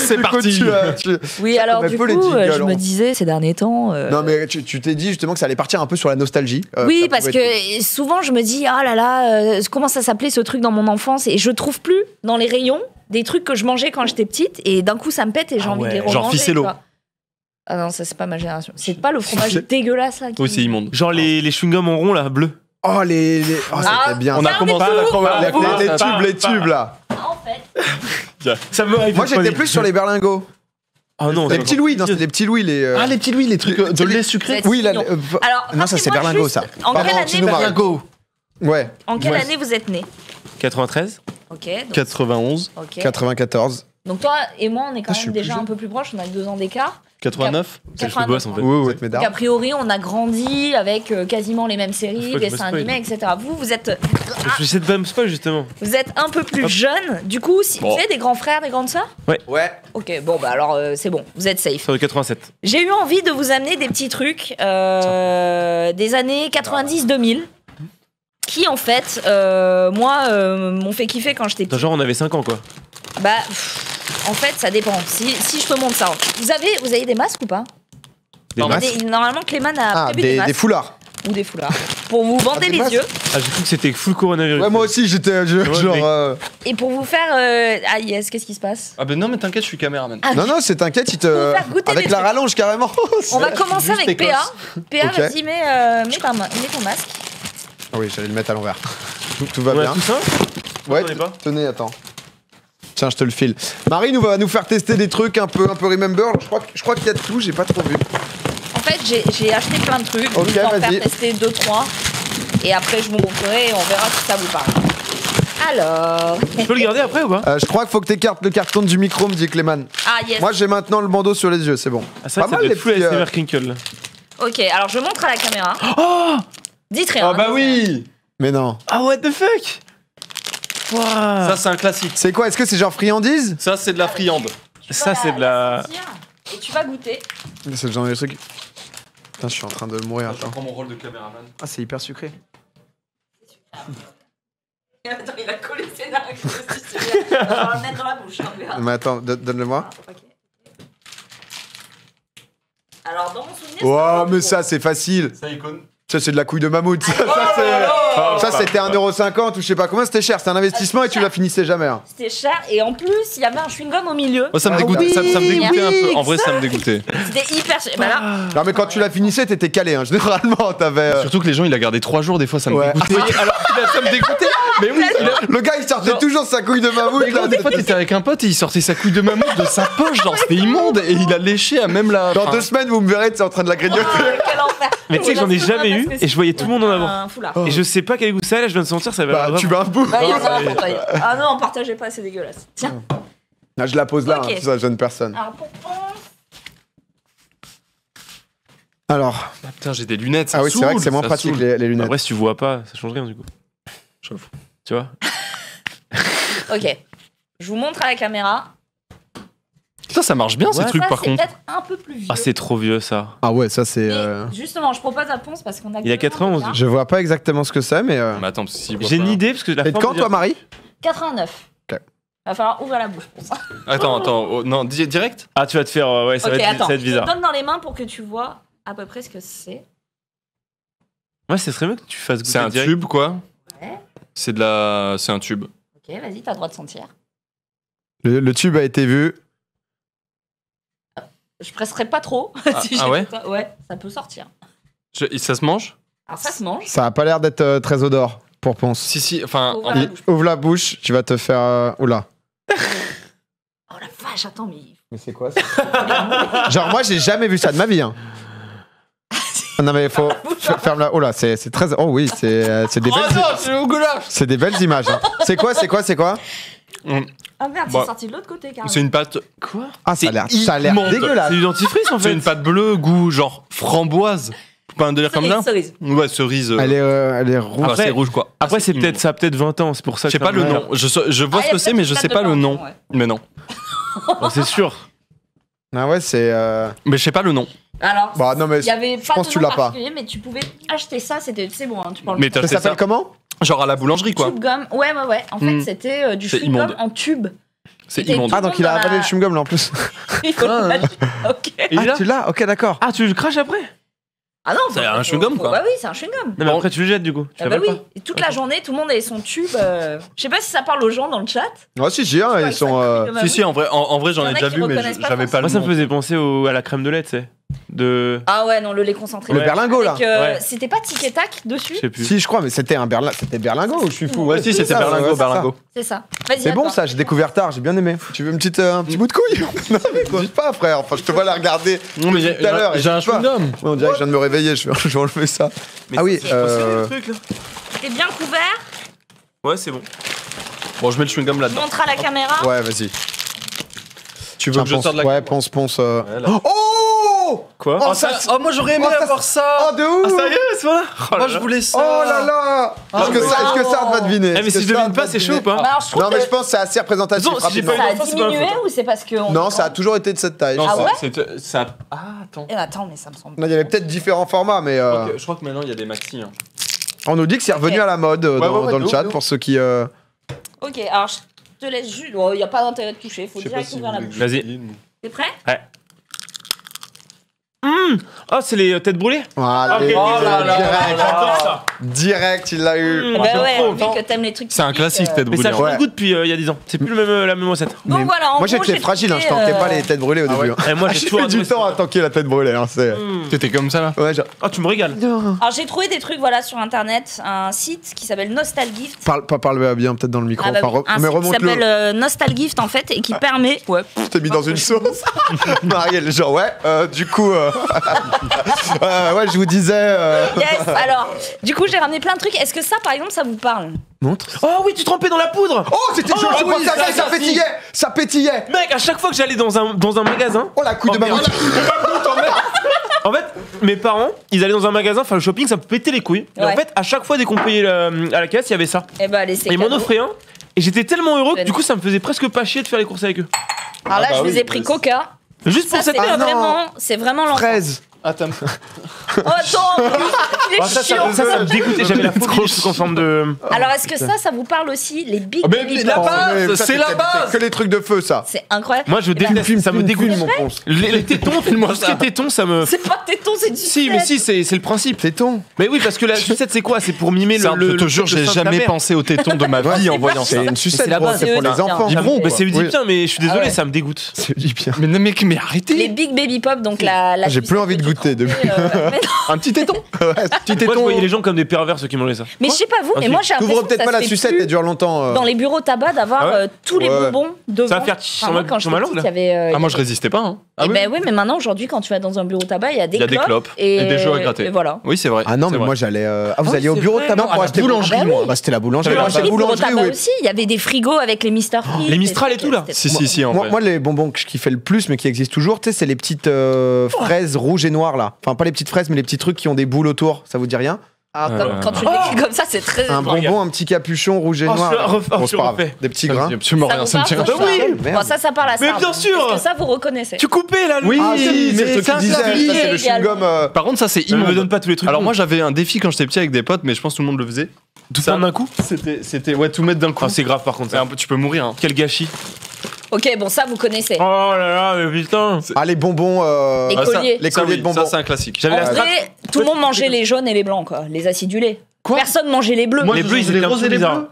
C'est parti. Oui, alors du coup, je me disais ces derniers temps. Non, mais tu t'es dit justement que ça allait partir un peu sur la nostalgie. Oui, parce que souvent je me dis, ah là là, comment ça s'appelait ce truc dans mon enfance, et je trouve plus dans les rayons des trucs que je mangeais quand j'étais petite, et d'un coup ça me pète et j'ai envie de les remanger. Genre Ficello. Ah non, ça c'est pas ma génération. C'est pas le fromage dégueulasse là. Oui, c'est immonde. Genre les chewing-gums en rond là, bleus. Oh, c'était bien. On a commencé les tubes là. En fait. Ça me Moi j'étais plus sur les berlingots. Oh non, les petits Louis, non, c'était les petits Louis. Ah, les petits Louis, les trucs de lait sucré. Oui, là. Alors, non, ça c'est berlingot ça. En quelle année berlingot? Ouais. En quelle année vous êtes né? 93. Ok. 91. Ok. 94. Donc toi et moi, on est quand même déjà un peu plus proches, on a 2 ans d'écart. 89. C'est le boss en fait. Oui, Donc a priori, on a grandi avec quasiment les mêmes séries, dessins animés, etc. Vous êtes... Je sais pas me spoil justement. Vous êtes un peu plus jeune. Du coup, vous avez des grands frères, des grandes sœurs? Ouais. Ok, bon, bah alors c'est bon, vous êtes safe. Sur le 87. J'ai eu envie de vous amener des petits trucs des années 90-2000 qui, en fait, moi, m'ont fait kiffer quand j'étais petite. Genre, on avait 5 ans quoi. Bah, en fait, ça dépend. Si je te montre ça, vous avez des masques ou pas? Des masques. Normalement, Clément a prévu des masques. Des foulards. Ou des foulards. Pour vous bander les yeux. Ah, j'ai cru que c'était full coronavirus. Ouais, moi aussi, j'étais genre. Et pour vous faire. Ah yes, qu'est-ce qui se passe? Ah, ben non, mais t'inquiète, je suis caméraman. Non, c'est t'inquiète, goûter avec des la trucs. rallonge carrément. On va commencer avec PA. PA, Ok. vas-y, mets ton masque. Ah oui, j'allais le mettre à l'envers. Tout va On a bien. tout ça? Ouais, J'en ai pas. tenez, attends. Tiens, je te le file. Marie va nous faire tester des trucs un peu remember. Je crois qu'il y a de tout, j'ai pas trop vu. En fait, j'ai acheté plein de trucs. Ok, je vais en vas-y. faire tester 2-3. Et après, je vous montrerai et on verra si ça vous parle. Alors. Tu peux le garder après ou pas? Je crois qu'il faut que t'écartes le carton du micro, me dit Clément. Ah yes. Moi, j'ai maintenant le bandeau sur les yeux, c'est bon. Ah, ça, Pas ça mal, doit les être full petits, ASMR Crinkle. Ok, alors je montre à la caméra. Oh! Dites rien. Oh, bah oui. Mais non. Ah, what the fuck? Wow. Ça, c'est un classique. C'est quoi? Est-ce que c'est genre friandise? Ça, c'est de la friande. Ça, c'est de la. sortir Et tu vas goûter. C'est le genre de truc. Putain, je suis en train de mourir. Je Attends. prends mon rôle de caméraman. Ah, c'est hyper sucré. Attends, il a collé ses narines. On va le mettre dans la bouche. Mais attends, donne-le-moi. Alors, dans mon souvenir. Oh, mais ça, c'est facile. Ça, icône. Ça, c'est de la couille de mammouth. Ça, c'était 1,50€ ou je sais pas combien, c'était cher. C'était un investissement et tu la finissais jamais. Hein. C'était cher et en plus, il y avait un chewing-gum au milieu. Oh, ça me dégoûtait, oui, ça me dégoûtait un peu. En vrai, exact. ça me dégoûtait. C'était hyper cher. Bah là, Non, mais quand tu la finissais, t'étais calé. Hein. Généralement, t'avais. Surtout que les gens, ils la gardaient 3 jours, des fois, ça me Ouais. dégoûtait. Alors, ça me dégoûtait. Mais oui, Le gars, il sortait toujours sa couille de mammouth. mais des fois, t'étais avec un pote et il sortait sa couille de mammouth de sa poche, genre c'était immonde et il a léché à même la. Dans 2 semaines, vous me verrez, t'es en train de la grignoter. quel enfer. Mais tu sais que j'en ai jamais eu et je voyais tout le monde en avoir. Un foulard. Et je sais pas quel goût ça a, là je viens de sentir, ça va. Bah, tu veux un bout. Bah, il y en a pour toi. Ah non, partagez pas, c'est dégueulasse. Tiens. Ah, je la pose là, Ok. hein, ça, jeune personne. Alors, pour Alors. Ah, putain, j'ai des lunettes. Ah oui, c'est vrai que c'est moins ça pratique saoule. les lunettes. Après, si tu vois pas, ça change rien du coup. J'avoue. Tu vois? Ok. Je vous montre à la caméra. Putain, ça marche bien ces Ouais. trucs Ça, par c'est contre. peut-être un peu plus vieux. Ah, c'est trop vieux ça. Ah ouais, ça c'est. Mais justement, je propose à Ponce parce qu'on a. Il y a 91. Je vois pas exactement ce que c'est, mais. Mais attends, parce que s'il voit J'ai pas- une idée parce que la Et de forme quand, déjà- toi, Marie? 89. Ok. Va falloir ouvrir la bouche pour ça. Attends, oh, non, direct. Ah, tu vas te faire. Ouais, ça, Ok, va être, attends. ça va être Je te bizarre. donne dans les mains pour que tu vois à peu près ce que c'est. Ouais, ce serait mieux que tu fasses goûter C'est un direct. tube quoi. Ouais. C'est de la, c'est un tube. Ok, vas-y, t'as le droit de sentir. Le tube a été vu. Je presserai pas trop. Ah, si j'ai ah ouais tout ça. Ouais, ça peut sortir. Ça se mange? Alors ça se mange. Ça a pas l'air d'être très odore pour Ponce. Si, enfin. Ouvre la bouche. Ouvre la bouche, tu vas te faire. Oula. Oh la vache, attends, mais. Mais c'est quoi ça? Genre, moi, j'ai jamais vu ça de ma vie. Hein. Non, mais faut. Ferme-la. Oh là, c'est très. Oh oui, c'est des belles. C'est des belles images. Hein. C'est quoi? Ah merde, Bah, c'est sorti de l'autre côté, carrément. C'est une pâte. Quoi? Ah, ça a l'air immonde. dégueulasse. C'est du dentifrice en C'est fait. une pâte bleue, goût genre framboise. Pas un délire comme ça? Cerise. Ouais, cerise. Elle est rouge. Ah, c'est rouge quoi. Après, c'est immonde. peut-être ça a peut-être 20 ans, c'est pour ça Je que. sais pas le nom. Je vois Ah, ce que c'est, mais je sais pas le nom. Ouais. Mais non. Oh, c'est sûr. Ah ouais, c'est. Mais je sais pas le nom. Alors, Bah non, mais il y avait je pas pense de que tu nom l'as pas. particulier, mais tu pouvais acheter ça, c'est bon, hein, tu parles Mais t'as Ça acheté s'appelle ça comment? genre à la boulangerie quoi. Chewing gum. Ouais. En fait, c'était du C'est chewing gum immonde. en tube. C'est Et immonde. Ah, donc il a Dans la- avalé le chewing-gum là en plus. Il faut Ah, le Ok. Et il est là Tu l'as? Ok, d'accord. Ah, tu le craches après? Ah non, C'est un chewing-gum, quoi. Bah oui, c'est un chewing-gum. Non, mais après, tu le jettes du coup. Tu Ah bah l'avales oui. Et toute la journée, tout le monde avait son tube. Je sais pas si ça parle aux gens dans le chat. Ah, si, si, hein, ils sont. Si, en vrai, j'en Il y en ai a déjà qui vu, mais reconnaissent pas j'avais pas pas. le Moi, ça me nom. faisait penser à la crème de lait, tu sais. De. Ah ouais, non, le lait concentré. Le berlingot là. Avec, Ouais. C'était pas tic et tac dessus? Je sais plus. Si, je crois, mais c'était un c'était berlingot ou je suis fou? Ouais, si, c'était ça, berlingot, ouais, c'est berlingot. C'est ça. Vas-y. C'est bon attends. ça, j'ai découvert tard, j'ai bien aimé. Tu veux un petit bout de couille? Non, mais n'hésite pas, frère. Enfin, je te vois la regarder. Non, mais Tout à l'heure, j'ai un hésite pas. chewing-gum. Ouais, on dirait que je viens de me réveiller, je vais enlever ça. Mais Ah oui, c'est le truc là. T'es bien couvert? Ouais, c'est bon. Bon, je mets le chewing-gum là-dedans. Montre à la caméra. Ouais, vas-y. Tu veux que je Ponce. sorte de la Ouais, ponce. là. Oh! Quoi? Oh, ça, Oh, moi j'aurais aimé Oh, ça- avoir ça. Oh, de ouf! Ah, sérieux, c'est pas là? Moi je voulais ça. Oh là là! Est-ce que ça va deviner? Eh, mais si je devine pas, c'est chaud ou pas? Bah alors, je trouve Non, mais que je pense que c'est assez représentatif. De toute façon, si j'ai rapidement. pas ça a c'est pas ma diminué faute. ou c'est parce que. Non, ça a toujours été de cette taille. Non, Ah ça- ouais ça. Ah, attends. Eh, attends, mais ça me semble. Non, il y avait peut-être différents formats, mais Je crois que maintenant il y a des maxi. Hein. on nous dit que c'est revenu Ok. à la mode dans le chat pour ceux qui. Ok, alors je te laisse juste. Il n'y a pas d'intérêt de toucher, faut direct ouvrir la bouche. Vas-y. T'es prêt? Ah, c'est les têtes brûlées? Allez, Ok. Oh là là direct, J'adore ça. direct, il l'a eu. Bah ouais, trop. vu que t'aimes les trucs. C'est un typiques, classique, tête Mais ça a brûlée. changé de goût depuis il y a 10 ans. C'est plus la même recette. Donc Mais voilà, en Moi gros, j'étais j'ai fragile, trouvé, je tanquais pas les têtes brûlées au début. ouais. hein. Et moi, j'ai J'ai toujours mis du adoré temps à tanker la tête brûlée. hein, c'est- T'étais comme ça là. Ouais, genre. Ah, tu me régales. Alors j'ai trouvé des trucs voilà sur internet, un site qui s'appelle Nostalgift. Parle bien peut-être dans le micro. Ah bah oui, Enfin, un mais site qui s'appelle remonte-le. Nostalgift en fait et qui permet. Ouais. T'es mis dans une sauce. Marielle, genre ouais. Du coup, ouais, je vous disais. Yes. Alors, du coup, j'ai ramené plein de trucs. Est-ce que ça, par exemple, ça vous parle? Montre. Oh oui, tu trempais dans la poudre. Oh, c'était chaud. je oui, pensais à ça, ça pétillait. Ça pétillait. Mec, à chaque fois que j'allais dans un magasin, Oh la couille de Oh, merde. mammouth. en fait, mes parents, ils allaient dans un magasin faire le shopping, ça me pétait les couilles. Et en Ouais. fait, à chaque fois, dès qu'on payait à la caisse, il y avait ça. Eh ben, allez, c'est Et ils m'en cadeau. offraient un. Et j'étais tellement heureux que du coup, ça me faisait presque pas chier de faire les courses avec eux. Alors là, Ah bah je vous oui, ai pris Coca. Juste Ça, pour c'est cette. Ah non. vraiment l'enfant. Fraise. Attends. Oh, attends, il est Ah, ça chiant. me dégoûtait. J'avais la phobie des trucs en forme de. Alors, est-ce que ça vous parle aussi? Les Big Mais Baby la Pop. base, mais ça, c'est la base. que les trucs de feu, ça. C'est incroyable. Moi, je Eh ben, déteste. Ça me dégoûte. mon ponce. Les tétons, tout ce qui est tétons, ça me. C'est pas téton, c'est du Si, mais sucette. si, c'est le principe. Téton. Mais oui, parce que la sucette, c'est quoi? C'est pour mimer Je te jure, j'ai jamais pensé au téton de ma vie en voyant ça. C'est une sucette, c'est la gros, base. c'est pour les C'est enfants. eux, Mais c'est Oui. bien, mais je suis désolé, Ah ouais. ça me dégoûte. C'est du bien. Mais non, mais Les arrêtez. Big Baby Pop, donc la J'ai plus sucette envie de que tu goûter trempais, depuis. mais non. Un petit téton. Petit Moi, je téton. voyais les gens comme des pervers, ceux qui mangeaient ça. Mais je sais pas vous, mais Ok. moi j'ai l'impression T'ouvres que peut-être ça pas se la fait sucette plus et dure longtemps. dans les bureaux tabac d'avoir Ah ouais tous les Ouais. bonbons devant. Ça va faire Moi, quand sur ma j'étais langue, petite, là. il y avait. Ah, moi je résistais pas. Hein. Eh ben oui, mais maintenant aujourd'hui, quand tu vas dans un bureau tabac, il y a des Il y a des clopes et et des jeux à gratter. Et voilà. Oui, c'est vrai. Ah non, c'est mais vrai. moi j'allais. Ah, vous Ah, alliez au c'est bureau vrai. de tabac Non, pour à la acheter boulangerie, Ah bah moi. oui. Bah, c'était la boulangerie. J'allais Moi, acheter chez Bureau boulangerie, tabac oui. aussi, il y avait des frigos avec les Mister Free. les Mistral et tout, là. Si, en vrai. Moi, les bonbons que je kiffais le plus, mais qui existent toujours, tu sais, c'est les petites fraises rouges et noires là. Enfin, pas les petites fraises, mais les petits trucs qui ont des boules autour. Ça vous dit rien? Quand tu le décris comme ça, c'est très Un étrange. bonbon, un petit capuchon rouge et Oh, noir. je le refais, Bon, je c'est le pas grave. refais. Des petits Ça me grains. dit absolument Ça rien. vous Ça me parle, tient. ça oui. Bon, ça parle à ça. Mais bien sûr. Est-ce que ça, vous reconnaissez? Tu coupais là, Oui. Ah si, c'est ce c'est que tu disais. Ça, interdit c'est le chewing-gum. Par contre, ça c'est Ne me immonde. donne pas tous les trucs. Alors moi j'avais un défi quand j'étais petit avec des potes, mais je pense que tout le monde le faisait. tout ça- prendre d'un coup. C'était ouais tout mettre d'un coup. Ah, c'est grave par contre. C'est Ça. un peu, tu peux mourir. Hein. Quel gâchis. Ok, bon, ça, vous connaissez. Oh là là, mais putain. Ah, les bonbons. Les Ah, ça- colliers. Les Ça, colliers oui, de bonbons. ça c'est un classique. J'avais En la strap. vrai, tout le monde mangeait les jaunes et les blancs, quoi. Les acidulés. Quoi Personne mangeait les bleus. Moi, Les je bleus, ils faisais étaient un roses peu et les bizarres. bleus.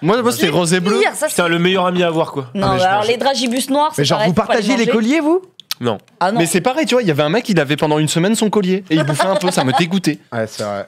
Moi c'était rose et bleu. Pire, ça, Putain, c'est- le meilleur ami à avoir quoi. Non, mais je alors mange. les dragibus noirs, c'est Mais genre, pareil, vous faut pas partagiez les manger. colliers, vous? Non. Ah non. Mais c'est pareil, tu vois, il y avait un mec, il avait pendant une semaine son collier et il bouffait un peu, ça me dégoûtait. Ouais, c'est vrai.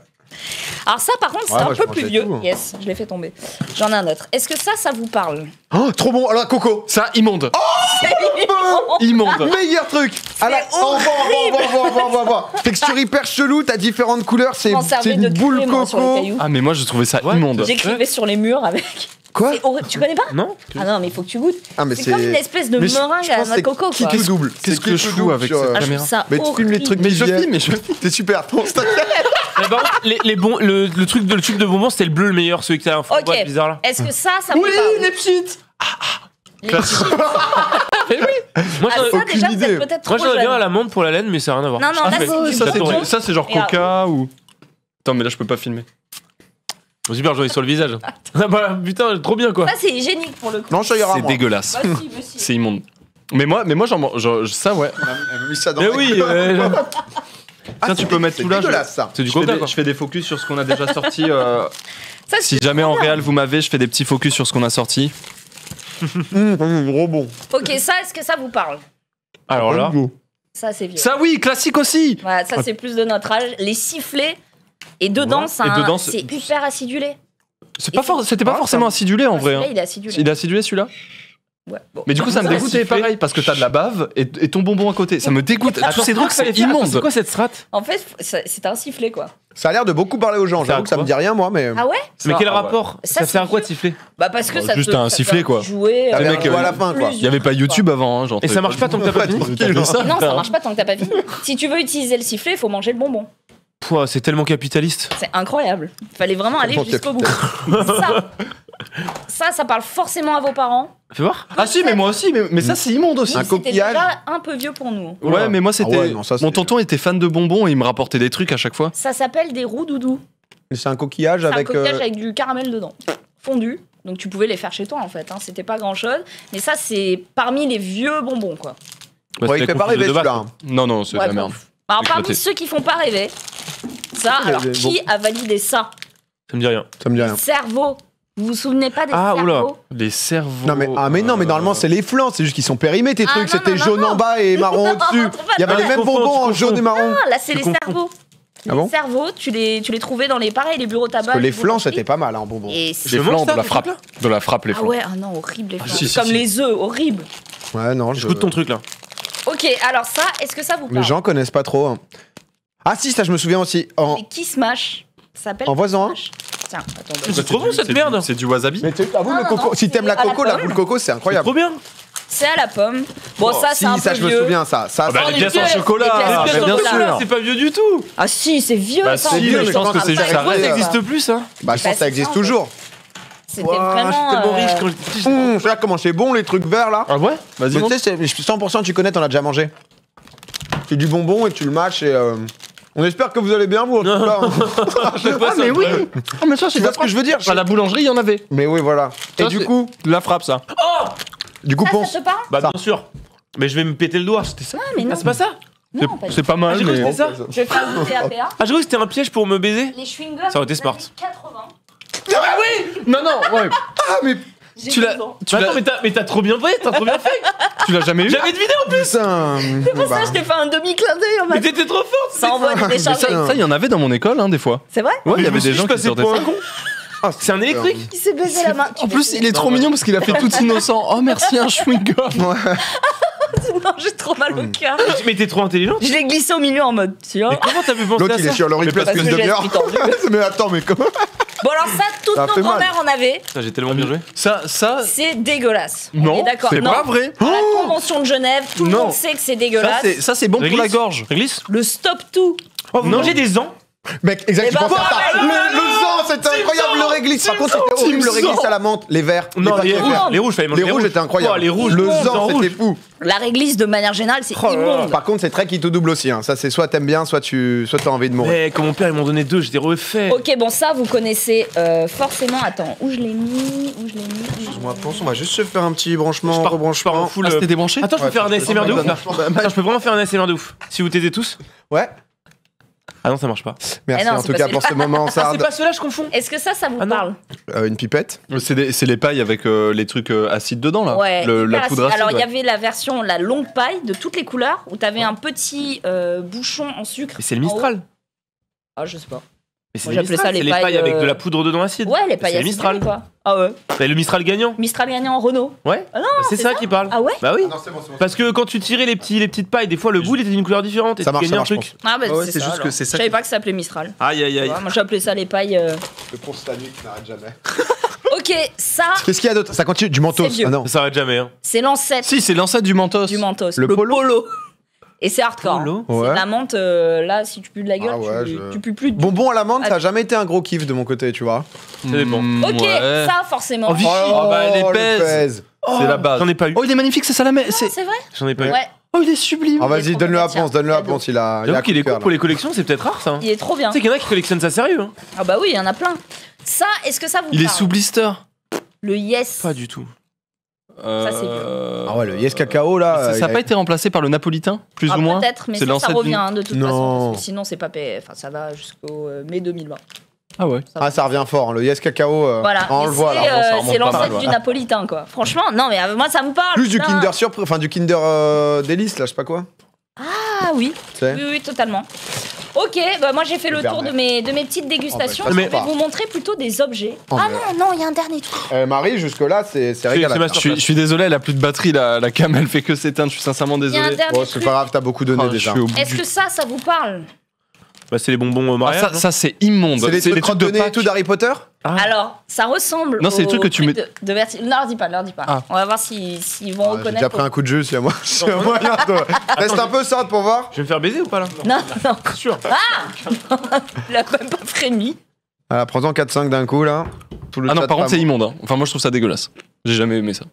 Alors ça, par contre, c'est Ouais, un moi, je peu mangeais plus vieux. tout, hein. Yes, je l'ai fait tomber. J'en ai un autre. Est-ce que ça vous parle? Oh, trop bon. Alors, Coco. Ça immonde. Oh Immonde. Meilleur truc. Ah là, on va. Texture hyper chelou, t'as différentes couleurs, c'est m'en servais une de boule crème, moi, sur les coco. cailloux. Ah mais moi je trouvais ça Ouais. immonde. J'écrivais sur les murs avec. Quoi? C'est horrible. Tu connais pas? Non. Ah non, mais il faut que tu goûtes. Ah, mais C'est comme une espèce de mais je- meringue je à pense la que coco, c'est quoi. qui tout double. Qu'est-ce que je fous avec sur, cette Ah, je caméra trouve ça Mais tu filmes les horrible. trucs Mais qui je viennent. filme, mais je T'es super, ton Instagram. Mais par contre, les bons, le truc le tube de bonbons, c'était le bleu le meilleur, celui qui a un fond de boîte Ok. bizarre là. Est-ce que ça vous Oui, parle? les petites. Les petits- Moi, Ah, j'en- ça, aucune déjà, vous idée. êtes peut-être moi trop j'en ai bien à jeune. la menthe pour la laine, mais ça n'a rien à voir. Non, non, Ah, là, mais- c'est du Ça citron. c'est genre Et alors- Coca ou. Attends mais là je peux pas filmer. Super, j'en ai sur le visage. Ah bah putain, trop bien quoi. Ça, c'est hygiénique pour le coup. Non, ça ira. C'est moi. dégueulasse. Bah, si, mais si. C'est immonde. Mais moi j'en mange. Ça, ouais. Elle m'a mis ça dans Mais la oui, gueule. Tiens, tu peux mettre c'est tout là. dégueulasse, ça. c'est du Je fais, coca des, quoi. je fais des focus sur ce qu'on a déjà sorti. Ça, Si jamais en réel vous m'avez, je fais des petits focus sur ce qu'on a sorti. Gros bon. Ok, ça, est-ce que ça vous parle? Alors là, Ça, c'est vieux. Ça, oui, classique aussi. Voilà, ça, c'est plus de notre âge. Les sifflets. Et dedans, Ouais. c'est Et dedans, c'est hyper acidulé. C'était pas forcément acidulé en vrai. Celui-là, hein. il est acidulé. Il est acidulé celui-là. Ouais, bon. Mais du coup, ça me Ça, dégoûtait siffler. pareil parce que t'as de la bave et ton bonbon à côté. Ça me dégoûte. Tous ces trucs, c'est C'est immonde. quoi cette strat? En fait, c'est un sifflet, quoi. Ça a l'air de beaucoup parler aux gens. Ça J'avoue que ça me dit rien, moi, mais. Ah ouais? Mais quel ah ouais. rapport? Ça, Ça c'est sert à quoi de vieux. siffler? Bah, parce que Bon, ça juste te, un ça sifflet, te quoi. Jouer, Le mec, à la fin, quoi. Il y avait pas YouTube avant. Hein, genre, Et ça marche pas tant que t'as pas fini? T'as fait ça, Non, ça frère. marche pas tant que t'as pas fini. Si tu veux utiliser le sifflet, il faut manger le bonbon. Pouah, c'est tellement capitaliste. C'est incroyable. Fallait vraiment aller Tellement jusqu'au bout. Ça parle forcément à vos parents. Fais voir. Ah si, mais moi aussi. Mais ça, c'est immonde aussi. Un C'était coquillage. déjà un peu vieux pour nous. Ouais, mais moi, c'était. Ah ouais, non, ça, Mon c'est- tonton était fan de bonbons et il me rapportait des trucs à chaque fois. Ça s'appelle des roux doudous. C'est un coquillage C'est un avec. coquillage avec du caramel dedans. Fondu. Donc tu pouvais les faire chez toi en fait. Hein. C'était pas grand chose. Mais ça, c'est parmi les vieux bonbons quoi. Bah, Ouais, il c'était fait pas confus de rêver base, celui-là. Non, non, c'est de Ouais, la merde. bon. Alors parmi Éclaté. ceux qui font pas rêver, ça, Il y a alors des qui a validé ça? Ça me dit rien. Ça me dit rien. Cerveau. Vous vous souvenez pas des Ah, oula. cerveaux? Les cerveaux. Non mais, mais normalement c'est les flancs, c'est juste qu'ils sont périmés tes Ah, trucs, non, c'était non, jaune non. en bas et marron Non, au-dessus. Il y avait Ah, les tu mêmes confonds, bonbons tu en jaune et marron. Ah, là c'est Je les comprends. cerveaux. Ah bon Les cerveaux, tu les trouvais dans les pareils, les bureaux tabac. Parce que les bureaux flancs tabac. c'était pas mal en bonbons. Et Les c'est... Je flancs mange ça, de la ce frappe. truc-là De la frappe, les Ah flancs. ouais, ah non, horrible les flancs. si, si, Comme si. les œufs, horrible. Ouais non, je... J'écoute ton truc là. Ok, alors ça, est-ce que ça vous Les parle? gens connaissent pas trop. hein. Ah si, ça je me souviens aussi. Les Kiss Mash. Ça s'appelle En voisin, Kiss Mash. Tiens, attends. C'est trop bon cette merde. C'est du wasabi. Mais avoue Non, le non, coco, non, si t'aimes c'est la à la coco, la pomme. boule coco c'est C'est incroyable. trop bien. C'est à la pomme. Bon, ça, c'est Si, un ça peu je me vieux. souviens ça. Ça, bah, ça- les pièces en pièces, chocolat. les pièces Ah, en mais bien chocolat. sûr. C'est pas vieux du tout. Ah si, c'est vieux Bah, ça. si, en vieux, plus. mais je pense que c'est Ah, ça ça reste. Ça existe plus ça. Bah je pense que ça c'est existe ça, en fait. toujours. C'était Ouah, vraiment. J'étais tellement riche quand j'étais petit. Regarde comment c'est bon les trucs verts là. Ah ouais. Vas-y. Mais montre. tu sais, c'est 100% tu connais, t'en as déjà mangé. C'est du bonbon et tu le mâches et on espère que vous allez bien vous en tout cas. Ah mais oui. Ah mais ça Tu vois ce que je veux dire À la boulangerie, il y en avait. Mais oui voilà. Et Ça, du c'est coup, la frappe ça. Ça, ponce. ça te parle? Bah Ça. bien sûr. Mais je vais me péter le doigt. C'était ça. Ah, mais non. Ah, c'est pas ça. Non, pas du C'est tout. pas mal j'ai cru que mais. c'était ça. Je vais faire goûter à PA. Ah, je crois que c'était un piège pour me baiser. Les chewing-gums. Ça aurait été des smart. années 80. Non non ouais. Ah mais J'ai Tu l'as 12 ans. tu Attends, l'as mais t'as trop bien fait. T'as trop bien fait. tu l'as jamais eu. J'avais deviné en plus. putain. C'est pour Bah, ça que je t'ai fait un demi-clin d'œil en Mais mode. t'étais trop forte. Ça envoie des Mais décharges. ça il y en avait dans mon école hein des fois. C'est vrai? Ouais, il y Mais avait je me des suis gens qui passé sortaient pour un ça. con. C'est un électrique. Il s'est baisé la main. En plus, il est trop mignon parce qu'il a fait tout innocent. Oh merci un chewing-gum. Non, j'ai trop mal au cœur. Mais t'es trop intelligente. Je l'ai glissé au milieu en mode. Tiens. Mais comment t'as pu penser L'autre à il est ça? sur le replay parce depuis une que j'ai demi-heure. l'esprit tordu. Mais attends mais comment? Bon, alors ça, toutes Ça nos fait mal. grand-mères en avaient. Putain, j'ai tellement bien joué. Ça C'est dégueulasse. On non, est d'accord. c'est Non. pas vrai. À la Convention de Genève, tout le Non. monde sait que c'est Ça dégueulasse. c'est bon pour Réglisse. la gorge. Réglisse. Le stop tout. Oh, vous Non. mangez des ans. Mec, exact, Eh je ben, pensais à ça. voilà. Le sang, c'était incroyable, le réglisse. Par contre, c'était horrible, le réglisse à la menthe, les verts. Non, paquets les rouges. verts. Les rouges, fallait manger Les rouges étaient incroyables. Oh, les rouges. Le sang sang, c'était rouge. fou. La réglisse, de manière générale, c'est Oh là là. immonde. Par contre, c'est très qui tout double aussi. hein. Ça, c'est soit t'aimes bien, soit t'as envie de mourir. Mais quand mon père ils m'ont donné deux, j'étais refait. Ok, bon, ça, vous connaissez forcément. Attends, où je l'ai mis? On va juste se faire un petit branchement, Je pars en rebranchement. full. Ah, c'était débranché. Attends, je peux Ouais, faire un tu peux ASMR de faire ouf là. un Attends, je peux vraiment faire un ASMR de ouf. Si vous t'aidez tous. Ouais. Ah non, ça marche pas. Merci Eh non, en c'est tout pas cas pour ce moment, Ah, c'est Sard. pas ceux-là, je confonds. Est-ce que ça vous Ah non. parle? Une pipette. C'est les pailles avec les trucs acides dedans là. Ouais. La hyper poudre acide. acide. Alors, il y ouais. avait la version, la longue paille de toutes les couleurs, où t'avais un petit bouchon en sucre. Mais c'est le en haut. Mistral. Ah, je sais pas. Mais c'est Moi, les j'appelais Mistral, ça les c'est les pailles, pailles avec de la poudre dedans acide. Ouais, les pailles C'est le acidulées, Mistral. quoi. Ah ouais. C'est le Mistral gagnant. Mistral gagnant en Renault. Ouais. Ah non, c'est c'est ça ça qui parle. Ah ouais? Bah oui. Non, c'est bon. Parce que quand tu tirais les petites pailles, des fois le bout il était d'une couleur différente et Ça tu marche, gagnais un ça truc. marche, Ah bah Ouais, c'est c'est ça, juste alors. que c'est ça Je savais qui- pas que ça s'appelait Mistral. Aïe aïe aïe. Ouais, moi j'appelais ça les pailles. Le ponce la nuit qui n'arrête jamais. Ok, ça, Qu'est-ce qu'il y a d'autre? Ça continue du mentos. C'est vieux. Ah non. Ça s'arrête jamais. Hein. c'est l'ancêtre Si, c'est l'ancêtre du mentos. du mentos. Le polo. Et c'est hardcore. Polo C'est Ouais. la menthe, là, si tu pues de la gueule, Ah ouais, tu pues plus de. Bonbon à la menthe, ça a jamais été un gros kiff de mon côté, tu vois. Ça dépend. Ok, Ouais. ça forcément. En Vichy. Oh, bah, elle est le pèse. pèse. C'est la base. J'en ai pas eu. Oh, il est magnifique, c'est ça la Ah, c'est vrai? J'en ai pas eu. Ouais. Oh, il est sublime. Ah, vas-y, trop donne-le à bien, Ponce, donne-le à cadeau. Ponce, il a. J'avoue qu'il est coup de cool cœur, pour les collections, c'est peut-être rare ça. Hein. Il est trop bien. Tu sais qu'il y en a qui collectionnent ça sérieux. Hein. Ah bah oui, il y en a plein. Ça, est-ce que ça vous Il est parle? sous blister. Le Yes. Pas du tout. Ça, c'est Ah ouais, le Yes Cacao là. Ça n'a pas été remplacé par le napolitain, plus Ah, ou moins. peut-être, mais C'est ça l'ancêtre revient d'une- hein, de toute Non. façon. Parce que sinon, c'est pas payé. Enfin, ça va jusqu'au mai 2020. Ah ouais. Ah, ça revient fort, hein, le Yes Cacao. Voilà. On Mais le voit c'est, là. ça remonte c'est pas mal, l'ancêtre ouais. du napolitain, quoi. Franchement, non, mais moi, ça me parle. Plus du putain. Kinder Surprise, enfin du Kinder Délice là, je sais pas quoi. Ah oui. Tu sais. Oui, oui, totalement. Ok, bah moi j'ai fait le tour Bernet. de mes petites dégustations. Oh, bah, Je mais- vais vous montrer plutôt des objets. Oh, Ah mais- non, il y a un dernier truc. Marie, jusque-là, c'est régal. ma Je suis désolé, elle a plus de batterie, la cam, elle fait que s'éteindre. Je suis sincèrement Il y a un désolé. dernier Bon, c'est truc. pas grave, t'as beaucoup donné Ah, je déjà. suis au bout Est-ce du- que ça vous parle? Bah, c'est les bonbons au Ah, mariage. ça, c'est immonde. C'est les trucs de crotte-de-nez et Pâques. tout d'Harry Potter Ah. Alors, ça ressemble. Non, c'est les aux trucs que tu trucs mets- de Verti- Non, leur dis pas, leur dis pas. Ah. On va voir s'ils vont Ah, J'ai reconnaître. déjà pris un coup de jus, c'est à moi. C'est à moi, là, toi. Reste un peu sorte pour voir. Je vais me faire baiser ou pas là Non, non, Sûr. il a même pas frémi. Voilà, prends-en 4-5 d'un coup là. Tout le Ah non, chat par contre, pas c'est bon. immonde. Hein. Enfin, moi, je trouve ça dégueulasse. J'ai jamais aimé ça.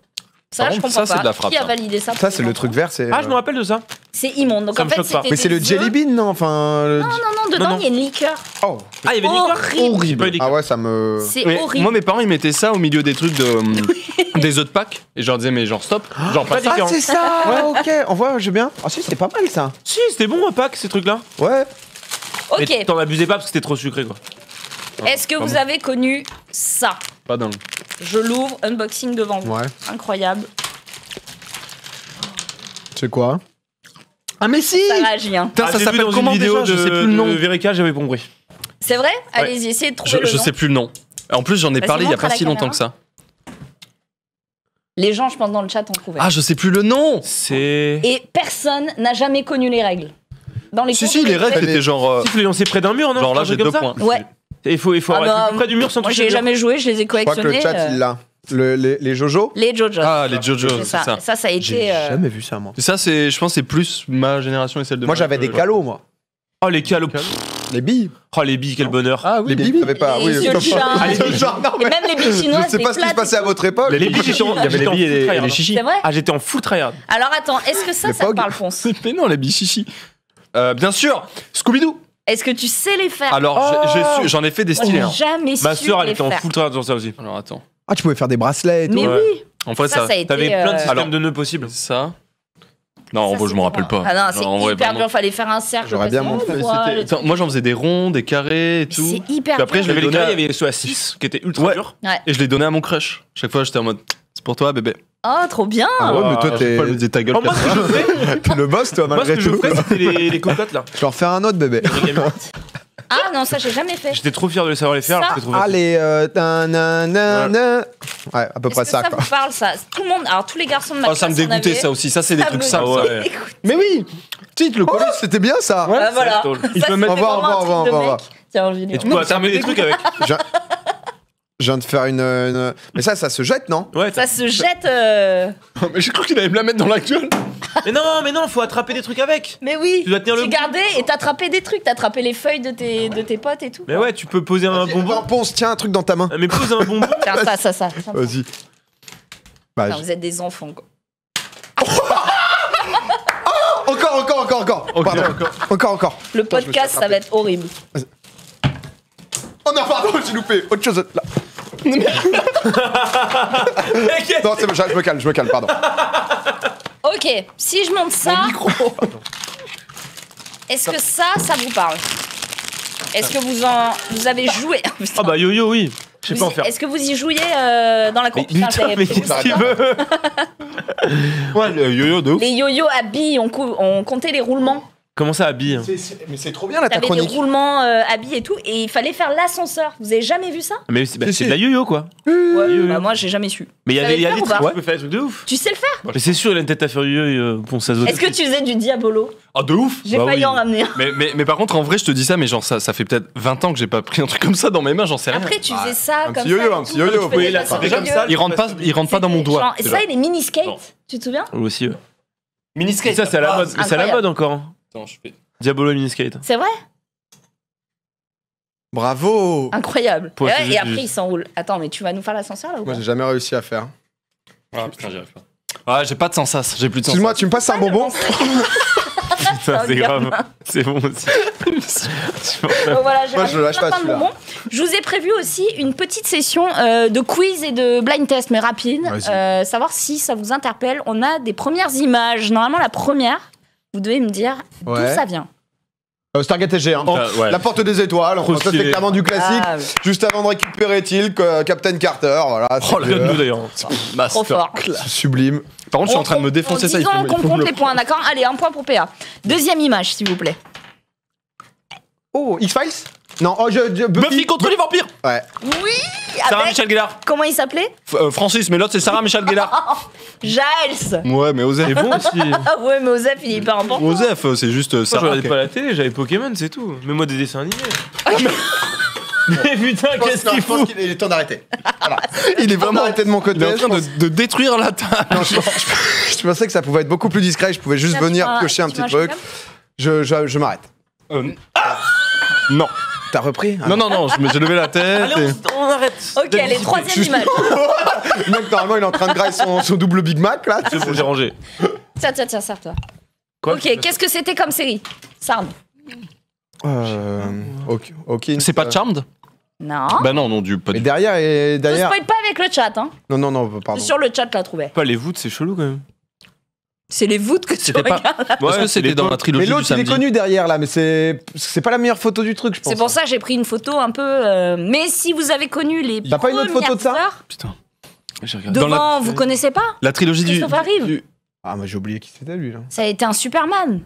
Ça, Par je contre, comprends ça, c'est pas. de la frappe, Qui a ça. validé ça Ça, c'est le truc vert, c'est. Ah, je me rappelle de ça. C'est immonde. Donc Ça en me fait, choque pas. c'était Mais c'est le des Jelly œufs. Bean, non Enfin. Non, dedans, Non, il y a une liqueur. Oh. Ah, il y avait une liqueur. Horrible. Pas eu Ah ouais, ça me. C'est Mais horrible. moi, mes parents, ils mettaient ça au milieu des trucs de des œufs de Pâques. Et je leur disais, mais genre, stop. Genre, pas Pas ça. Ah, différent. c'est ça Ok, on voit, j'ai bien. Ah, si, c'est pas mal ça. Si, c'était bon à Pâques ces trucs là. Ouais. Ok. Mais t'en abusais pas parce que c'était trop sucré quoi. Est-ce que vous avez connu ça? Pas dans le. Je l'ouvre, unboxing devant vous. Ouais. Incroyable. C'est quoi Ah, mais si Ça réagit, hein. Putain, ça j'ai vu s'appelle dans comment une vidéo déjà Je sais plus le de nom. Vereka, j'avais compris. C'est vrai? Allez-y, essayez de trouver le Je nom. sais plus le nom. En plus, j'en ai Vas-y, parlé il y a montre à pas la si longtemps caméra. que ça. Les gens, je pense, dans le chat ont trouvé. Ah, je sais plus le nom. C'est. Et personne n'a jamais connu les règles. Dans les Si, cours, si, vous les règles, trouvez- c'était genre. Tu peux les lancer près d'un mur, non Genre là, Un j'ai truc 2 comme ça points. Ouais. Et il faut Ah arrêter bah, plus près du mur sans Moi, toucher j'ai le mur. jamais joué, je les ai Je crois que collectionnés. le chat, il l'a. Les Jojo Les Jojo. Ah, les Jojo, c'est c'est ça. Ça a été. J'ai jamais vu ça, moi. Et ça, c'est, je pense, c'est plus ma génération et celle de Moi, ma- j'avais des calots, moi. Oh les calots. Les billes. Oh les billes, quel bonheur. Ah oui, Les billes, t'avais pas. Les Oui, yeux de chat. Ah, les billes. Genre, non, Et mais. même les billes chinoises. Je sais des pas ce qui se plates passait et à tout. votre époque. Les billes, il y avait les billes et les chichis. C'est vrai? Ah j'étais en full tryhard. Alors attends, est-ce que ça Le te Pog. parle, Ponce? Mais non, les bichichis. Bien sûr, Scooby-Doo. Est-ce que tu sais les faire? Alors, j'en ai fait des Moi, stylés. j'ai hein. jamais su Ma sœur elle les était en faire. full tryhard sur ça aussi. Alors, attends. Ah, tu pouvais faire des bracelets et tout. Mais Ouais. oui, En vrai, ça a été. T'avais plein de systèmes Alors- de nœuds possibles. Ça. Non, en ça, vrai, je c'était me rappelle bon. pas. Ah non, c'est en vrai, hyper vraiment. dur. Fallait faire un cercle. J'aurais bien passer montré, une fois, C'était- le Attends, truc. moi, j'en faisais des ronds, des carrés et tout. C'est hyper Puis après, dur. je Il y avait l'ai les donné carrés, à- il y avait ceux à 6 qui étaient ultra Ouais. durs. Ouais. Et je l'ai donné à mon crush. Chaque fois, j'étais en mode, c'est pour toi, bébé. Oh, trop bien. Ah ouais, mais toi, Je t'es vais pas lui dire ta gueule. Oh, moi ce que je fais, t'es le boss, toi, moi, ce malgré que je tout. ferais c'était les cocottes là. Je vais en refaire un autre, bébé. Ah non, ça j'ai jamais fait. J'étais trop fier de les savoir les faire. Ça alors que c'était trop facile. Allez, nanana. Ouais, à peu Est-ce près que ça, ça quoi. vous parle ça? Tout le monde, alors tous les garçons de ma Oh, ça me classe en dégoûtait avaient. ça aussi. Ça, c'est des Ça trucs me simples. Ah ça. ouais. dégoûte. Mais oui. Tu sais, le Oh, collège. c'était bien ça. Ah, voilà. drôle. Ça, Il peut c'était mettre- On va voir, vraiment on va un truc voir, de on va mec. Tiens, Julien. Et tu peux attraper des trucs avec. Je viens de faire une. Mais ça se jette, non Ouais, Ça se jette. Mais j'ai cru qu'il allait me la mettre dans la gueule. mais non, faut attraper des trucs avec. Mais oui. Tu dois tenir le Tu bout. gardais et t'attrapais des trucs. T'attrapais les feuilles de tes potes et tout. Mais ouais, tu peux poser un bonbon. Ponce, tiens un truc dans ta main. Ah, mais pose un bonbon. Tiens, ça. Vas-y. Bah, Putain, vous êtes des enfants, quoi. Encore. Pardon. Encore. Le podcast, ça va être horrible. Oh non, pardon, j'ai loupé. Autre chose là. Non, c'est bon, je me calme, pardon. Ok, si je monte ça, est-ce que ça vous parle? Est-ce que vous avez joué? Ah bah yo-yo, oui. Je sais pas en faire. Est-ce que vous y jouiez dans la cour? Mais putain, mais qu'est-ce qu'il veut? Ouais, le yo-yo de ouf. Les yo-yo à billes, on comptait les roulements. Comment ça habille hein Mais c'est trop bien là ta T'avais des chronique. roulements à billes et tout, et il fallait faire l'ascenseur. Vous avez jamais vu ça? Mais c'est bah, Si, c'est si. de la yo-yo quoi. Ouais, yo-yo. bah moi j'ai jamais su. Mais il y a Vous des savez trucs faire ou où pas tu peux faire des trucs de ouf. Tu sais le faire? Mais c'est sûr, il a une tête à faire yo-yo pour sa zone. Est-ce que tu faisais du diabolo? Ah, de ouf. J'ai Bah failli oui. en ramener un. Mais par contre, en vrai, je te dis ça, mais genre, ça fait peut-être 20 ans que j'ai pas pris un truc comme ça dans mes mains, j'en sais rien. Après tu faisais ça un comme petit ça. yo-yo, et un tout. petit yo-yo, Tu vous faisais pouvez pas la sur faire le comme yo-yo. ça. Il rentre pas dans mon doigt. Genre, et C'est ça, genre- et les mini-skates, Non. tu te souviens? Moi aussi, ouais. Mini-skate. Ça, c'est à la mode. Mais c'est à la incroyable. mode encore. hein. Attends, je fais. Diabolo et miniskate. C'est vrai? Bravo. Incroyable. Pour et, essayer et de- après il s'enroule. Attends, mais tu vas nous faire l'ascenseur là ou Moi pas? j'ai jamais réussi à faire. Ah putain, j'y arrive pas. Ah, j'ai pas de sensas, j'ai plus de sensas. Excuse-moi, tu me passes un bonbon? Putain, c'est grave. C'est bon aussi. Donc voilà, j'ai Moi, je le lâche plein pas, de celui-là. bonbons. Je vous ai prévu aussi une petite session de quiz et de blind test, mais rapide. Vas-y. Savoir si ça vous interpelle. On a des premières images. Normalement, la première, vous devez me dire d'où Ouais. ça vient. Stargate SG, hein. Ouais. La porte des étoiles. Trop Ça, c'est stylé. clairement du classique. Ah, Juste avant de récupérer Tilk, Captain Carter. Voilà. Oh, la de nous d'ailleurs. trop fort. C'est sublime. Par contre, je suis en train de me défoncer ça. Disons il faut qu'on me compte le- les points, d'accord? Allez, un point pour PA. Deuxième image, s'il vous plaît. Oh, X-Files? Non, oh, Buffy contre les vampires. Ouais. Oui. Sarah Avec... Michel Gellar. Comment il s'appelait? Francis, mais l'autre c'est Sarah Michel Gellar. Giles. Ouais, mais Osef. C'est bon aussi. Moi, Ah ouais, mais Osef, il est hyper important. Osef, c'est juste je Sarah. regardais pas la télé, j'avais Pokémon, c'est tout. Mais moi des dessins animés. Mais putain, qu'est-ce qu'il faut? Il est temps d'arrêter. Il est vraiment Arrêtez de mon côté. Il est en train de détruire la table. Non, je pensais que ça pouvait être beaucoup plus discret. Je pouvais juste venir piocher un petit truc. Je m'arrête. Non. T'as repris? Non, j'ai levé la tête. Allez, et- on arrête. Ok, allez, troisième image. Le mec, normalement, il est en train de grailler son double Big Mac, là. C'est bon, j'ai rangé. Tiens, serre-toi. Quoi? Ok, qu'est-ce que c'était comme série? Sarn. Ok. C'est pas Charmed? Non. Bah non, pas Et du tout. derrière, Ne derrière. spoil pas avec le chat, hein. Non, pardon. C'est sur le chat, là, trouvé. Pas les voûtes, c'est chelou quand même. C'est les voûtes que tu C'était pas. regardes. Est-ce que c'était dans la Mais trilogie du l'autre, il est samedi? connu derrière, là, mais c'est pas la meilleure photo du truc, je pense. C'est pour ça que j'ai pris une photo un peu. Mais si vous avez connu les T'as pas une autre photo de ça premières heures, Putain. J'ai regardé. Dans devant, vous connaissez pas? la trilogie du. Christopher Reeve. Ah, moi, j'ai oublié qui c'était, lui, là. Ça a été un Superman.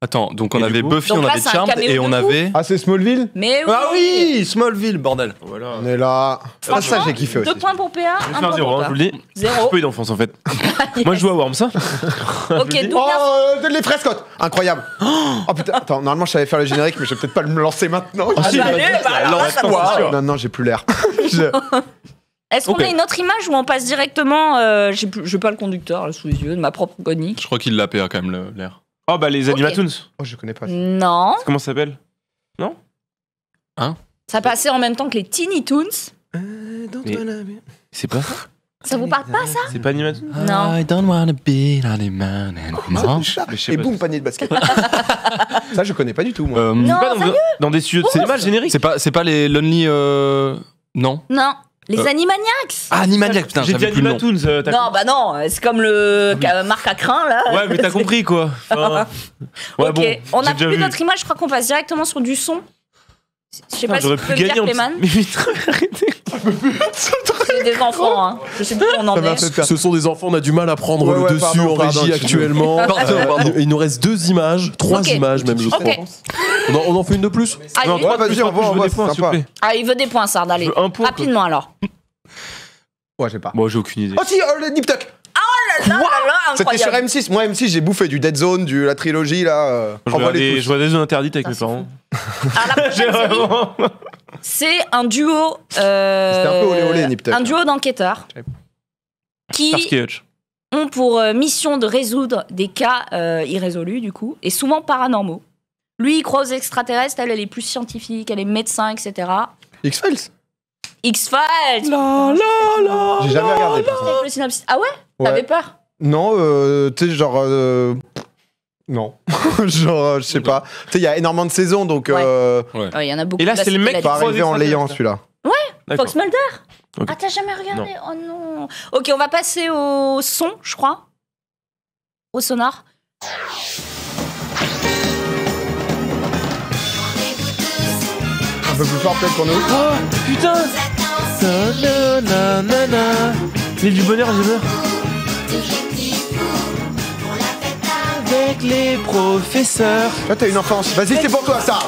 Attends, donc on Et avait du coup Buffy, Donc on là, avait c'est un Charmed caméo et de on fou. avait. Ah, c'est Smallville? Mais oui. Ah oui, Smallville, bordel. Voilà. On est là. Ah, ça, j'ai kiffé aussi. 2 points pour PA, Je vais 1 faire point 0, pour je vous le dis. J'ai 0. pas eu d'enfance en fait. Moi je joue à Worms, ça. Ok, Douglas. Oh, les fraises Scott. Incroyable. Oh putain, attends, normalement, je savais faire le générique, mais je vais peut-être pas me lancer maintenant. Ah, bah, allez, bah, alors là, ça me Wow. rassure. Non, j'ai plus l'air. Est-ce qu'on Ok. a une autre image ou on passe directement j'ai pas le conducteur là, sous les yeux de ma propre chronique. Je crois qu'il l'a PA quand même l'air. Oh bah les Ok. Animatoons. Oh, je connais pas. Non, Comment ça s'appelle? ça passait en même temps que les Teeny Toons. C'est pas ça? Ça vous parle pas ça? C'est pas Animatoons? Non. I don't wanna be an man anymore. Mais je sais Et pas. boum, panier de basket. Ça, je connais pas du tout, moi. Euh, Non, C'est pas dans des studios. C'est pas le générique. c'est pas les Lonely. Non. Non, les Animaniacs. Ah, Animaniacs, putain, J'ai dit j'avais plus le nom. Animatoons. t'as Non, bah non, c'est comme le Marc à crin là. Ouais, mais t'as compris quoi. Enfin, ouais, Ok, bon, on j'ai a déjà plus vu. d'autres images, je crois qu'on passe directement sur du son. Je sais pas si J'aurais tu pu peux le dire, gagner en Clément. Mais putain, arrêtez. C'est des enfants, hein. Je sais plus où on en Ça m'a est. fait peur. Ce sont des enfants, on a du mal à prendre Ouais, le ouais, dessus pardon, en pardon, régie excuse-moi. actuellement. Pardon. Il nous reste 2 images, 3 Ok. images même, je Ok. crois. On en fait une de plus? Allez. Non, Ouais, trois de vas-y, plus, on voit, je veux on des voit, points, c'est s'il vous sympa. plaît. Ah, il veut des points, Sard, allez. Je veux un point, quoi. Rapidement alors. Ouais, j'ai pas. Bon, j'ai aucune idée. Oh si, le Nip Tuck. Là, là, là, C'était sur incroyable. M6. Moi, M6, j'ai bouffé du Dead Zone, la trilogie, là. Je Envoie les vois tous. je vois des zones interdites avec Ça, mes c'est parents. Alors, la prochaine série, Vraiment. c'est un duo. C'était un peu olé olé, Nip Tuck. Un duo d'enquêteurs qui Starsky et Hutch. ont pour mission de résoudre des cas irrésolus, du coup, et souvent paranormaux. Lui, il croit aux extraterrestres, elle est plus scientifique, elle est médecin, etc. X-Files. X-Files. J'ai jamais regardé. par contre. Avec le synopsis. Ah ouais? Ouais. T'avais peur? Non, tu sais, genre. Non. Genre, je sais pas. Tu sais, il y a énormément de saisons, donc. Ouais. Il y en a beaucoup. Et là, Bah, c'est le c'était mec la Pas qui arrivé en l'ayant, celui-là. D'accord. Fox Mulder. Ok. Ah, t'as jamais regardé? Oh non. Ok, on va passer au son, je crois. Au sonar. Un peu plus fort, peut-être pour nous. Oh putain. L'île du bonheur, j'ai peur. Avec les professeurs. Là, t'as une enfance. Vas-y, c'est pour toi, ça.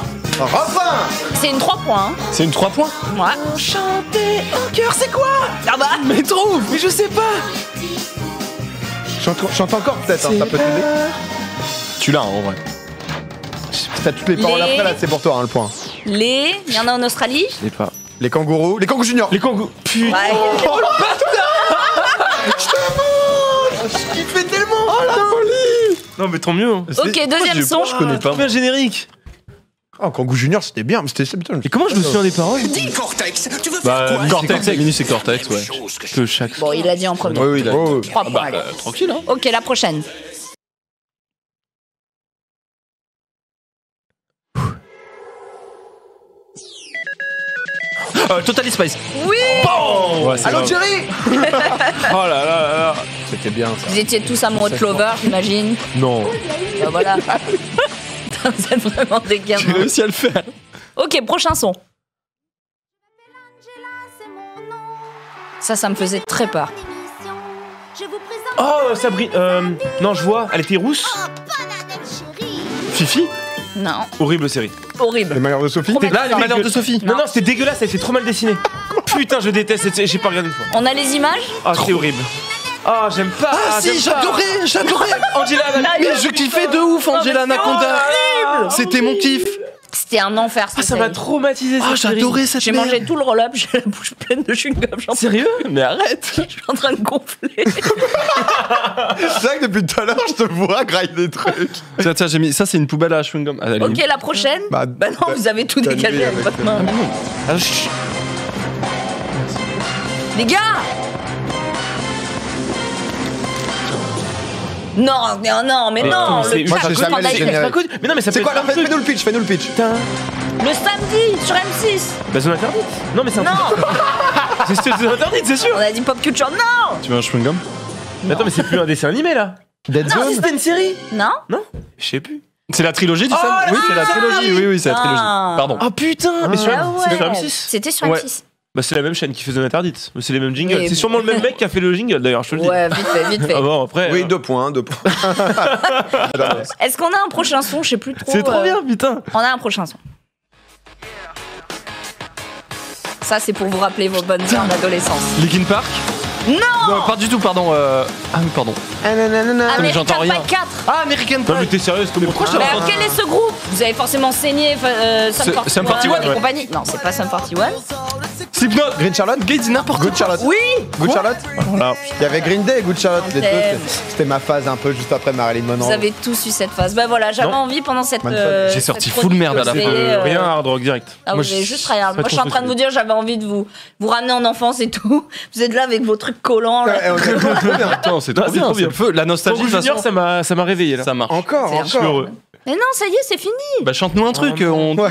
Refrain. C'est une 3 points. Hein. C'est une 3 points. Ouais. Chanter en cœur, c'est quoi? Ah bah. Mais trop. Mais je sais pas. Chante encore, peut-être. Hein, ça peut t'aider. Tu l'as, en vrai. Si t'as toutes les paroles Les- après, là, c'est pour toi, hein, le point. Les. Il y en a en Australie. Je sais pas. Les kangourous. Les kangourous juniors. Les kangourous. Putain. Ouais. Il fait tellement. Oh la folie. Non, mais tant mieux. Hein. Ok, deuxième son. Je connais pas. Trouve un générique. Oh, Kangoo Junior, c'était bien. C'était putain. Et comment je me souviens des paroles? Dis Cortex, tu veux Bah, faire quoi? Cortex, Minus c'est Cortex, ouais. Que chaque. Bon, il a dit en premier. Oui, il a. Oh, 3 points. allez. Tranquille, hein. Ok, la prochaine. Totally Spice. Oui. Ouais, c'est Allô, grave. Jerry. Oh là là là là. C'était bien ça. Vous étiez tous amoureux de Clover, j'imagine. Non. Bah voilà. Putain, vous êtes vraiment des J'ai gamins. réussi à le faire. Ok, prochain son. Ça me faisait très peur. Oh, Sabrina. Non, je vois. Elle était rousse. Fifi. Non, Horrible série. horrible. Les malheurs de Sophie. Trop Là, les mal. malheurs de Sophie. Non, non, c'était dégueulasse. Elle était trop mal dessinée. Putain, je déteste. J'ai pas regardé une fois. On a les images. Ah, c'est horrible. Ah, j'aime pas. Ah si, j'aime pas. j'adorais. Angela Anaconda. Mais je kiffais de ouf, Angela Anaconda. C'était mon kiff. C'était un enfer. Ah, ça m'a traumatisé. Ah, cette série. j'adorais cette J'ai merde. mangé tout le roll-up, j'ai la bouche pleine de chewing-gum. Sérieux? Mais arrête. Je suis en train de gonfler. C'est vrai que depuis tout à l'heure, je te vois grailler des trucs. Tiens, j'ai mis. Ça, c'est une poubelle à chewing-gum. Ah, elle est Ok, la prochaine. Bah, Bah non, vous avez tout t'as dégagé levé avec avec votre main. Ah, chut. Les gars. Non, mais non, c'est- le moi, chat, j'ai vous jamais m'en les avez- génériques. C'est pas connu. Mais non, mais ça peut C'est quoi être là? plein de Fais-nous le pitch, fais-nous le pitch. Putain. Le samedi sur M6. Bah, zone interdite. Non, mais c'est un Non, C'est zone interdite, c'est sûr. on a dit pop culture. Non, Tu veux un chewing-gum? Mais attends, mais c'est plus un dessin animé là. Dead Non, Zone. C'était une série. non. Non? Je sais plus. C'est la trilogie du Oh, Sam. la Oui, c'est la trilogie. Oui, c'est la trilogie. Ah. Pardon. Ah putain. Mais sur Ah ouais. c'est sur M6. C'était sur Ouais. M6. Bah, c'est la même chaîne qui fait Zone Interdite. C'est les mêmes jingles. Mais- C'est sûrement le même mec qui a fait le jingle d'ailleurs, je te le dis. Ouais, vite fait, vite fait. Ah bon, après. Oui, 2 points, 2 points. Est-ce qu'on a un prochain son? Je sais plus trop. C'est trop bien, putain. On a un prochain son. Ça, c'est pour vous rappeler vos bonnes heures d'adolescence. Linkin Park. Non, pas du tout, pardon. Ah oui, pardon. American j'entends rien. Pie 4. Ah, American Non, mais Pie. t'es sérieuse comme pourquoi Mais quel est ce groupe? Vous avez forcément saigné Sum Sum 41 41, et ouais. compagnie. Non, c'est pas Sum 41. Slipknot. Green Charlotte. Gates, n'importe Good Charlotte. Oui. Good Charlotte. Voilà. Il y avait Green Day et Good Charlotte. Les deux, t'aime. c'était ma phase un peu juste après Marilyn Monroe. Vous avez tous eu cette phase. Bah voilà, j'avais Non. envie pendant cette. Manfred. J'ai cette sorti chronique full merde que à la vous fin. ayez, Rien hard rock direct. Ah, Moi, vous avez juste rien. pas Moi, je suis en trop train de vous dire, j'avais envie de vous ramener en enfance et tout. Vous êtes là avec vos trucs collants. Là. Ouais, on est trop bien. Attends, c'est trop c'est bien. trop C'est bien. le feu. La nostalgie, de Kangoo toute Junior, façon, ça m'a réveillé là. ça marche. Encore, C'est Je suis encore. heureux. Mais non, ça y est, c'est fini. Bah, chante-nous un truc. On. Ouais.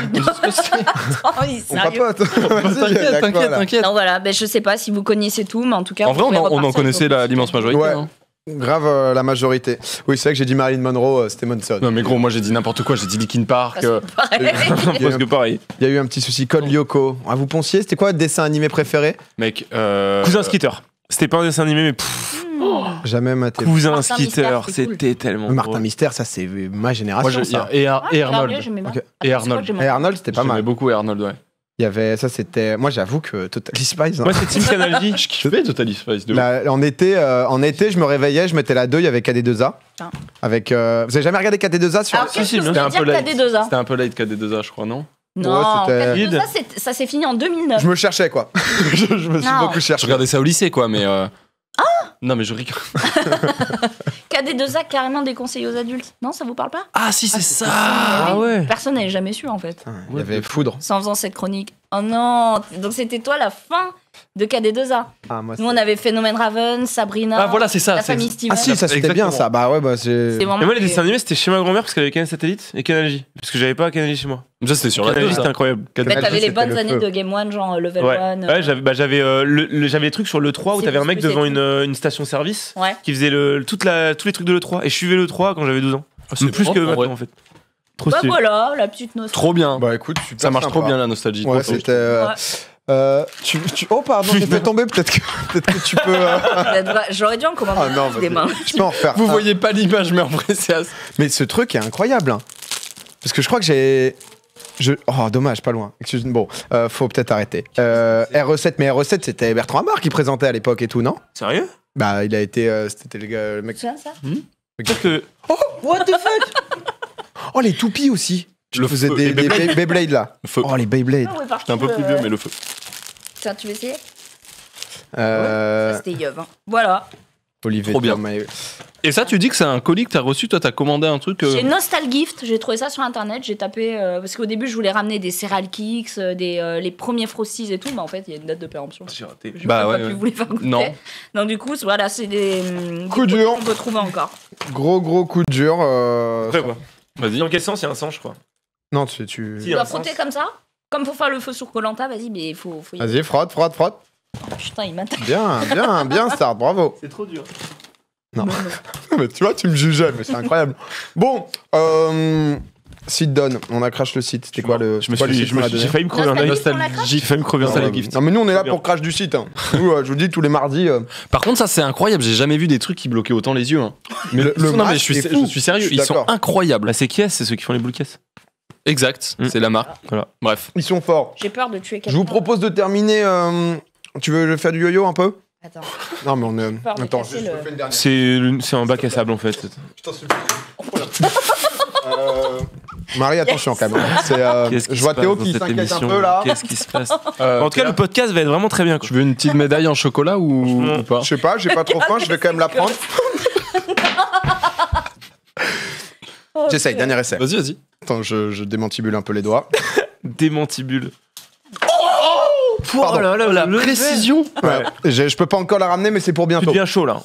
Oh, oui, On sérieux. papote. Vas-y, T'inquiète, d'accord, t'inquiète, là. t'inquiète. Non, voilà, ben, je sais pas si vous connaissez tout, mais en tout cas. En vrai, vous pouvez on en repartir connaissait avec vos- l'immense majorité. Ouais. hein. Grave la majorité. Oui, c'est vrai que j'ai dit Marilyn Monroe, c'était Monson. Non, mais gros, moi j'ai dit n'importe quoi. J'ai dit Linkin Park. Pareil. Il y a eu Parce que pareil. Il y a eu un petit souci. Code Lyoko. Ah, vous pensiez, c'était quoi votre dessin animé préféré? Mec. Cousin Skitter. C'était pas un dessin animé, mais pff, Jamais maté. Cousin Martin Skitter, Mystère, c'est cool. c'était tellement. Martin drôle. Mystère, ça c'est ma génération. Moi, ça. et Ah, Arnold. j'aimais bien. Ok. Et Attends, c'est quoi Arnold. que j'aimais Et Arnold, c'était pas J'aimais mal. beaucoup Arnold, ouais. Il y avait ça, c'était. Moi, j'avoue que Totally Spies. hein. Moi, c'est Team Canal-J. Je kiffais Totally Spice de ouf. En été, je me réveillais, je mettais la 2, il y avait KD2A. Ah. Avec, vous avez jamais regardé KD2A sur. Alors, qu'est-ce si, que mais vous C'était un voulez peu dire light. KD2A? C'était un peu light KD2A, je crois, non? Non, c'était- KD2A, ça s'est fini en 2009. Je me cherchais quoi. je me suis Non. beaucoup Je cherché. regardais ça au lycée, quoi, mais. Non, mais je rigole. KD2A carrément déconseillé aux adultes. Non, ça vous parle pas? Ah, si, c'est ça! Ah ouais. Personne n'avait jamais su en fait. Putain, il y avait Foudre. C'est en faisant cette chronique. Oh non! Donc c'était toi la fin de KD2A. Ah, moi, Nous on avait Phénomène Raven, Sabrina. Ah, voilà, c'est ça. La c'est- famille Steven. Ah si, ça c'était bien Exactement. ça. Bah ouais, bah c'est. C'est vraiment Et moi, les des- dessins animés, c'était chez ma grand-mère parce qu'elle avait Canal Satellite et Canal J. Parce que j'avais pas Canal J chez moi. Ça, c'était sur la Canal J, télé. c'était incroyable. Bah, Canal t'avais J, les c'était bonnes le années feu. de Game One, genre Level Ouais, 1. ouais j'avais j'avais les trucs sur l'E3 où C'est t'avais un plus mec plus devant et tout. une station-service Ouais. qui faisait tous les trucs de l'E3. Et je suivais l'E3 quand j'avais 12 ans. c'est Plus propre, que en vrai. maintenant en fait. Trop Bah stylé. voilà, la petite nostalgie. Trop bien. Bah écoute, super Ça marche trop sympa. bien, la nostalgie. Ouais, trop, c'était. Ouais. Oh pardon, j'ai fait tomber. Peut-être que tu peux. J'aurais dû en commander Ah non, des mains. je peux en refaire. Vous un. voyez pas l'image, mais en vrai, c'est assez. Mais ce truc est incroyable. Hein. Parce que je crois que Oh, dommage, pas loin. Excuse-moi. Bon, faut peut-être arrêter. RE7, mais RE7, c'était Bertrand Amar qui présentait à l'époque et tout, non? Sérieux? Bah, il a été. C'était le mec. Tu vois ça? C'est-à-dire que. What the fuck? Oh, les toupies aussi. Tu Le faisais feu, des les Beyblade. Beyblade là. Le feu. Oh, les Beyblade. Ah ouais, par C'était un peu contre, plus vieux, mais le feu. Tiens, tu veux essayer? Euh, C'était Yeuve. Hein. Voilà. Olivier. Trop bien. Et ça, tu dis que c'est un colis que t'as reçu, toi t'as commandé un truc. J'ai Nostalgift, j'ai trouvé ça sur internet, j'ai tapé parce qu'au début je voulais ramener des Cereal Kicks, les premiers Frosties et tout, mais en fait il y a une date de péremption. J'ai raté. Je Bah n'ai ouais, pas pu ouais. vous les faire goûter. Non. Donc du coup voilà, c'est des Coup des dur. qu'on peut trouver encore. Gros coup de dur. Après, quoi. Vas-y. Dans quel sens il y a un sens, je crois. Non, tu. Si, Tu il y a dois un frotter sens. comme ça, comme pour faire le feu sur Koh-Lanta, vas-y, mais il faut y aller. Vas-y, frotte. Oh, putain, il m'attaque. Bien, Star, bravo. C'est trop dur. Non. Mais tu vois, tu me jugeais, mais c'est incroyable. Bon, site donne. On a crash le site. C'était quoi le. Je me quoi le suis, site qu'on a j'ai donné failli me crever un œil. Nostalgie, J'ai failli me crever un œil. Non, mais nous, on est là Bien. pour crash du site. Hein. Nous, je vous dis, tous les mardis. Par contre, ça c'est incroyable, j'ai jamais vu des trucs qui bloquaient autant les yeux. Hein. Mais le non, mais match je suis, est fou. je suis sérieux, Je suis ils sont d'accord. incroyables. Bah, c'est qui est-ce? C'est ceux qui font les boules caisses. Exact, c'est la marque. Voilà. Bref. Ils sont forts. J'ai peur de tuer quelqu'un. Je vous propose de terminer. Tu veux faire du yo-yo un peu? Attends. Non, mais on est. peur de Attends, casser je le- fais une dernière. C'est un bac à sable en fait. Putain, Marie, attention quand même. Qu'est-ce qui Je vois se passe Théo dans qui cette s'inquiète un émission peu là. Qu'est-ce qui se passe? En tout cas, le podcast va être vraiment très bien. Tu veux une petite médaille en chocolat ou pas? Je sais pas, j'ai pas trop faim, je vais quand même la prendre. Oh, J'essaye, putain. dernier essai. Vas-y. Attends, je démantibule un peu les doigts. Démantibule. Pardon. Oh là là, La le précision. Ouais. Je peux pas encore la ramener, mais c'est pour Tu bientôt. deviens chaud là.